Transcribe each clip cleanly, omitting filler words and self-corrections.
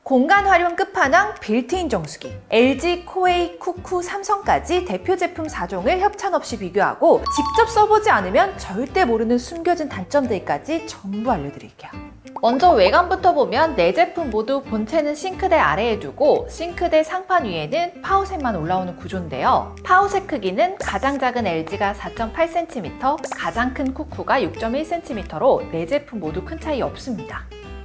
공간 활용 끝판왕 빌트인 정수기. LG, 코웨이, 쿠쿠, 삼성까지 대표 제품 4종을 협찬 없이 비교하고 직접 써보지 않으면 절대 모르는 숨겨진 단점들까지 전부 알려드릴게요. 먼저 외관부터 보면 네 제품 모두 본체는 싱크대 아래에 두고 싱크대 상판 위에는 파우셋만 올라오는 구조인데요. 파우셋 크기는 가장 작은 LG가 4.8cm, 가장 큰 쿠쿠가 6.1cm로 네 제품 모두 큰 차이 없습니다.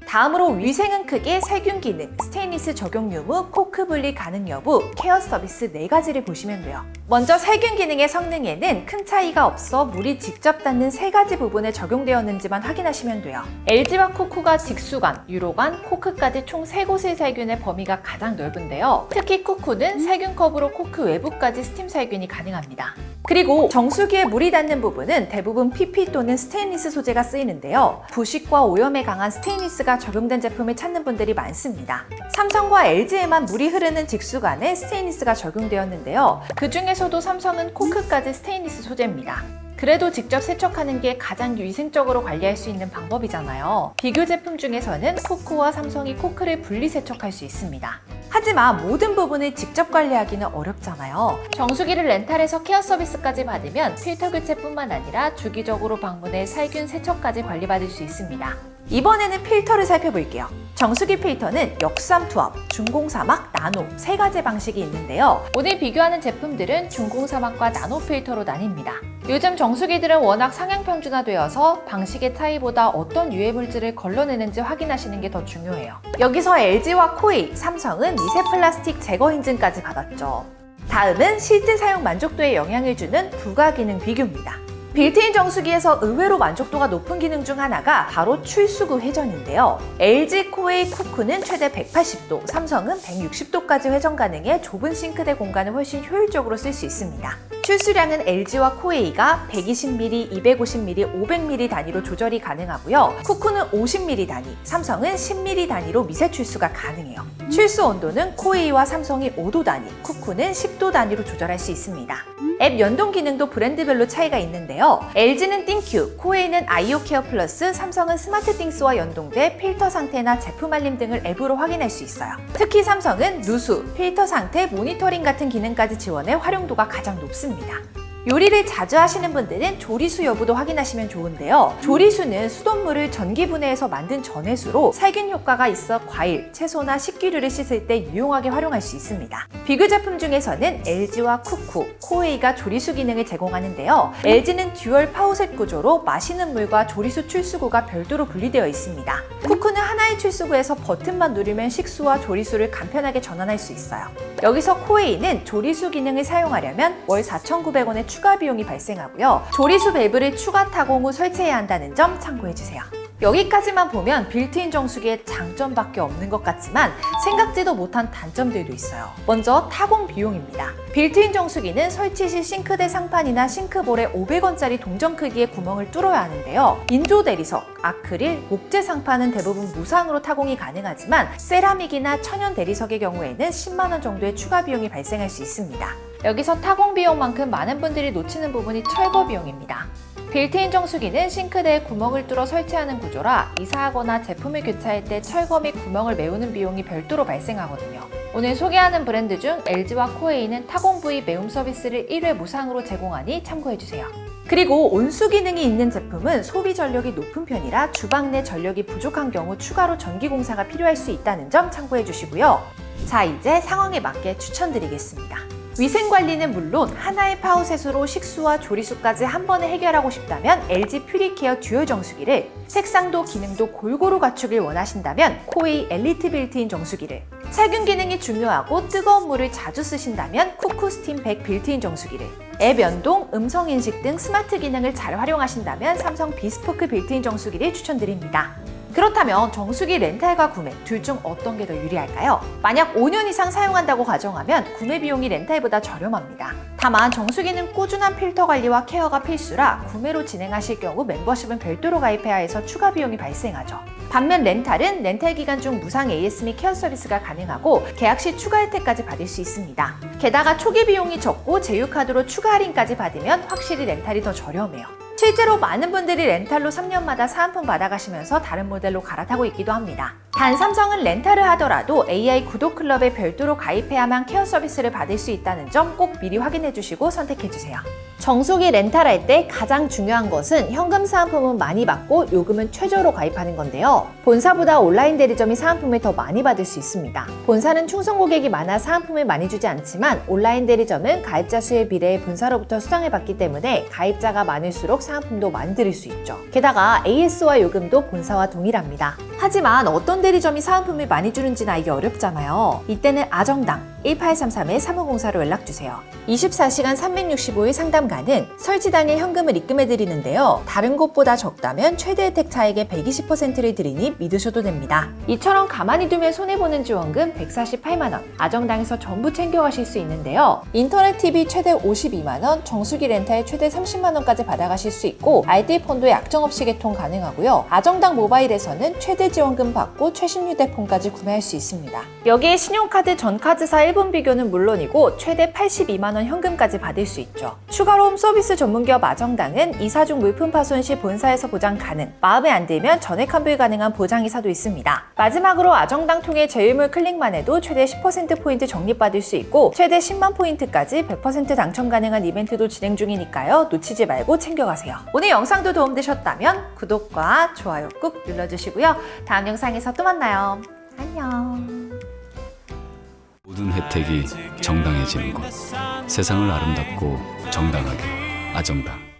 다음으로 위생은 크게 세균 기능, 스테인리스 적용 유무, 코크 분리 가능 여부, 케어 서비스 4가지를 보시면 돼요. 먼저 세균 기능의 성능에는 큰 차이가 없어 물이 직접 닿는 3가지 부분에 적용되었는지만 확인하시면 돼요. LG와 쿠쿠가 직수관, 유로관, 코크까지 총 3곳의 세균의 범위가 가장 넓은데요. 특히 쿠쿠는 세균 컵으로 코크 외부까지 스팀 살균이 가능합니다. 그리고 정수기에 물이 닿는 부분은 대부분 PP 또는 스테인리스 소재가 쓰이는데요. 부식과 오염에 강한 스테인리스가 적용된 제품을 찾는 분들이 많습니다. 삼성과 LG에만 물이 흐르는 직수관에 스테인리스가 적용되었는데요. 그 중에서도 삼성은 코크까지 스테인리스 소재입니다. 그래도 직접 세척하는 게 가장 위생적으로 관리할 수 있는 방법이잖아요. 비교 제품 중에서는 쿠쿠와 삼성이 코크를 분리 세척할 수 있습니다. 하지만 모든 부분을 직접 관리하기는 어렵잖아요. 정수기를 렌탈해서 케어 서비스까지 받으면 필터 교체뿐만 아니라 주기적으로 방문해 살균 세척까지 관리받을 수 있습니다. 이번에는 필터를 살펴볼게요. 정수기 필터는 역삼 투압, 중공사막, 나노 3가지 방식이 있는데요. 오늘 비교하는 제품들은 중공사막과 나노 필터로 나뉩니다. 요즘 정수기들은 워낙 상향 평준화되어서 방식의 차이보다 어떤 유해 물질을 걸러내는지 확인하시는 게 더 중요해요. 여기서 LG와 코웨이, 삼성은 미세 플라스틱 제거 인증까지 받았죠. 다음은 실제 사용 만족도에 영향을 주는 부가 기능 비교입니다. 빌트인 정수기에서 의외로 만족도가 높은 기능 중 하나가 바로 출수구 회전인데요. LG, 코웨이, 쿠쿠는 최대 180도, 삼성은 160도까지 회전 가능해 좁은 싱크대 공간을 훨씬 효율적으로 쓸 수 있습니다. 출수량은 LG와 코웨이가 120mm, 250mm, 500mm 단위로 조절이 가능하고요. 쿠쿠는 50mm 단위, 삼성은 10mm 단위로 미세 출수가 가능해요. 출수 온도는 코웨이와 삼성이 5도 단위, 쿠쿠는 10도 단위로 조절할 수 있습니다. 앱 연동 기능도 브랜드별로 차이가 있는데요. LG는 띵큐, 코웨이는 아이오 케어 플러스, 삼성은 스마트띵스와 연동돼 필터 상태나 제품 알림 등을 앱으로 확인할 수 있어요. 특히 삼성은 누수, 필터 상태, 모니터링 같은 기능까지 지원해 활용도가 가장 높습니다. 요리를 자주 하시는 분들은 조리수 여부도 확인하시면 좋은데요. 조리수는 수돗물을 전기 분해해서 만든 전해수로 살균 효과가 있어 과일, 채소나 식기류를 씻을 때 유용하게 활용할 수 있습니다. 비교 제품 중에서는 LG와 쿠쿠, 코웨이가 조리수 기능을 제공하는데요. LG는 듀얼 파우셋 구조로 마시는 물과 조리수 출수구가 별도로 분리되어 있습니다. 쿠쿠는 하나의 출수구에서 버튼만 누르면 식수와 조리수를 간편하게 전환할 수 있어요. 여기서 코웨이는 조리수 기능을 사용하려면 월 4,900원의 추가 비용이 발생하고요. 조리수 밸브를 추가 타공 후 설치해야 한다는 점 참고해주세요. 여기까지만 보면 빌트인 정수기의 장점밖에 없는 것 같지만 생각지도 못한 단점들도 있어요. 먼저 타공 비용입니다. 빌트인 정수기는 설치 시 싱크대 상판이나 싱크볼에 500원짜리 동전 크기의 구멍을 뚫어야 하는데요. 인조 대리석, 아크릴, 목재 상판은 대부분 무상으로 타공이 가능하지만 세라믹이나 천연 대리석의 경우에는 10만 원 정도의 추가 비용이 발생할 수 있습니다. 여기서 타공 비용만큼 많은 분들이 놓치는 부분이 철거 비용입니다. 빌트인 정수기는 싱크대에 구멍을 뚫어 설치하는 구조라 이사하거나 제품을 교체할 때 철거 및 구멍을 메우는 비용이 별도로 발생하거든요. 오늘 소개하는 브랜드 중 LG와 코웨이는 타공 부위 메움 서비스를 1회 무상으로 제공하니 참고해주세요. 그리고 온수 기능이 있는 제품은 소비 전력이 높은 편이라 주방 내 전력이 부족한 경우 추가로 전기 공사가 필요할 수 있다는 점 참고해주시고요. 자, 이제 상황에 맞게 추천드리겠습니다. 위생관리는 물론 하나의 파우셋으로 식수와 조리수까지 한 번에 해결하고 싶다면 LG 퓨리케어 듀얼 정수기를, 색상도 기능도 골고루 갖추길 원하신다면 코웨이 엘리트 빌트인 정수기를, 살균 기능이 중요하고 뜨거운 물을 자주 쓰신다면 쿠쿠 스팀 100 빌트인 정수기를, 앱 연동, 음성 인식 등 스마트 기능을 잘 활용하신다면 삼성 비스포크 빌트인 정수기를 추천드립니다. 그렇다면 정수기 렌탈과 구매 둘 중 어떤 게 더 유리할까요? 만약 5년 이상 사용한다고 가정하면 구매 비용이 렌탈보다 저렴합니다. 다만 정수기는 꾸준한 필터 관리와 케어가 필수라 구매로 진행하실 경우 멤버십은 별도로 가입해야 해서 추가 비용이 발생하죠. 반면 렌탈은 렌탈 기간 중 무상 AS 및 케어 서비스가 가능하고 계약 시 추가 혜택까지 받을 수 있습니다. 게다가 초기 비용이 적고 제휴카드로 추가 할인까지 받으면 확실히 렌탈이 더 저렴해요. 실제로 많은 분들이 렌탈로 3년마다 사은품 받아가시면서 다른 모델로 갈아타고 있기도 합니다. 단 삼성은 렌탈을 하더라도 AI 구독 클럽에 별도로 가입해야만 케어 서비스를 받을 수 있다는 점 꼭 미리 확인해 주시고 선택해 주세요. 정수기 렌탈할 때 가장 중요한 것은 현금 사은품은 많이 받고 요금은 최저로 가입하는 건데요. 본사보다 온라인 대리점이 사은품을 더 많이 받을 수 있습니다. 본사는 충성 고객이 많아 사은품을 많이 주지 않지만 온라인 대리점은 가입자 수에 비례해 본사로부터 수당을 받기 때문에 가입자가 많을수록 사은품도 많이 드릴 수 있죠. 게다가 AS와 요금도 본사와 동일합니다. 하지만 어떤 대리점이 사은품을 많이 주는지는 알기 어렵잖아요. 이때는 아정당 1833-3504로 연락주세요. 24시간 365일 상담 가능, 설치 당일 현금을 입금해 드리는데요. 다른 곳보다 적다면 최대 혜택 차액의 120%를 드리니 믿으셔도 됩니다. 이처럼 가만히 두면 손해보는 지원금 148만원, 아정당에서 전부 챙겨가실 수 있는데요. 인터넷 TV 최대 52만원, 정수기 렌탈 최대 30만원까지 받아가실 수 있고 알뜰폰도 약정 없이 개통 가능하고요. 아정당 모바일에서는 최대 지원금 받고 최신 휴대폰까지 구매할 수 있습니다. 여기에 신용카드 전카드사 1분 비교는 물론이고 최대 82만원 현금까지 받을 수 있죠. 추가로 홈서비스 전문기업 아정당은 이사 중 물품 파손 시 본사에서 보장 가능, 마음에 안 들면 전액 환불 가능한 보장이사도 있습니다. 마지막으로 아정당 통해 제휴물 클릭만 해도 최대 10%포인트 적립받을 수 있고 최대 10만 포인트까지 100% 당첨 가능한 이벤트도 진행 중이니까요. 놓치지 말고 챙겨가세요. 오늘 영상도 도움되셨다면 구독과 좋아요 꾹 눌러주시고요. 다음 영상에서 또 만나요. 안녕. 모든 혜택이 정당해지는 곳. 세상을 아름답고 정당하게 아정당.